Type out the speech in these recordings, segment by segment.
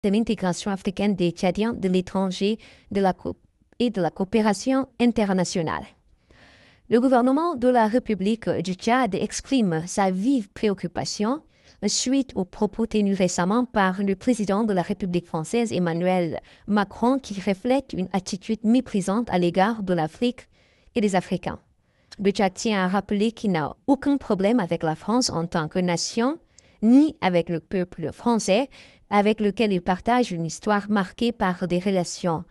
de l'intégration africaine des Tchadiens de l'étranger et de la coopération internationale. Le gouvernement de la République du Tchad exprime sa vive préoccupation suite aux propos tenus récemment par le président de la République française Emmanuel Macron qui reflète une attitude méprisante à l'égard de l'Afrique et des Africains. Le Tchad tient à rappeler qu'il n'a aucun problème avec la France en tant que nation, ni avec le peuple français, avec lequel il partage une histoire marquée par des relations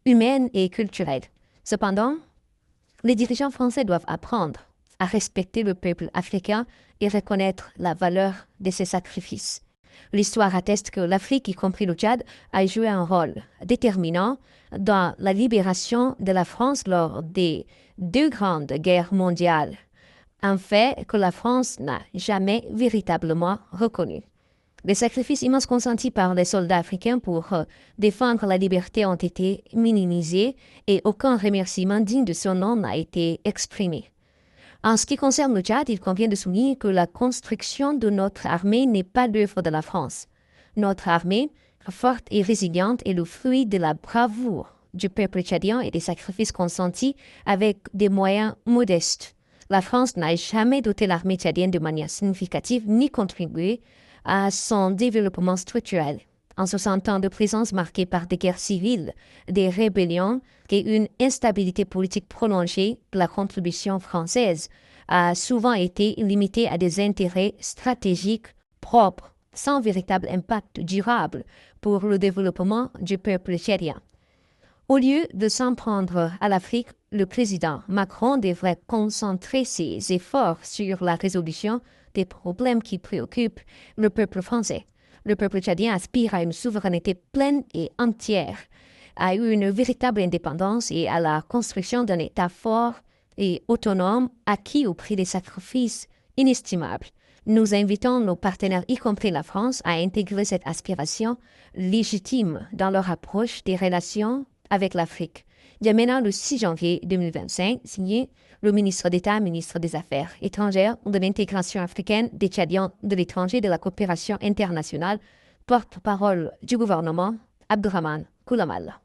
humaines et culturelles. Cependant, les dirigeants français doivent apprendre à respecter le peuple africain et reconnaître la valeur de ses sacrifices. L'histoire atteste que l'Afrique, y compris le Tchad, a joué un rôle déterminant dans la libération de la France lors des deux grandes guerres mondiales, un fait que la France n'a jamais véritablement reconnu. Les sacrifices immenses consentis par les soldats africains pour défendre la liberté ont été minimisés et aucun remerciement digne de son nom n'a été exprimé. En ce qui concerne le Tchad, il convient de souligner que la construction de notre armée n'est pas l'œuvre de la France. Notre armée, forte et résiliente, est le fruit de la bravoure du peuple tchadien et des sacrifices consentis avec des moyens modestes. La France n'a jamais doté l'armée tchadienne de manière significative ni contribué à son développement structurel. En 60 ans de présence marquée par des guerres civiles, des rébellions et une instabilité politique prolongée, la contribution française a souvent été limitée à des intérêts stratégiques propres, sans véritable impact durable pour le développement du peuple tchadien. Au lieu de s'en prendre à l'Afrique, le président Macron devrait concentrer ses efforts sur la résolution des problèmes qui préoccupent le peuple français. Le peuple tchadien aspire à une souveraineté pleine et entière, à une véritable indépendance et à la construction d'un État fort et autonome acquis au prix des sacrifices inestimables. Nous invitons nos partenaires, y compris la France, à intégrer cette aspiration légitime dans leur approche des relations avec l'Afrique. Yamena, le 6 janvier 2025, signé le ministre d'État, ministre des Affaires étrangères, de l'intégration africaine, des Tchadiens de l'étranger, de la coopération internationale, porte-parole du gouvernement, Abdourahmane Koulamal.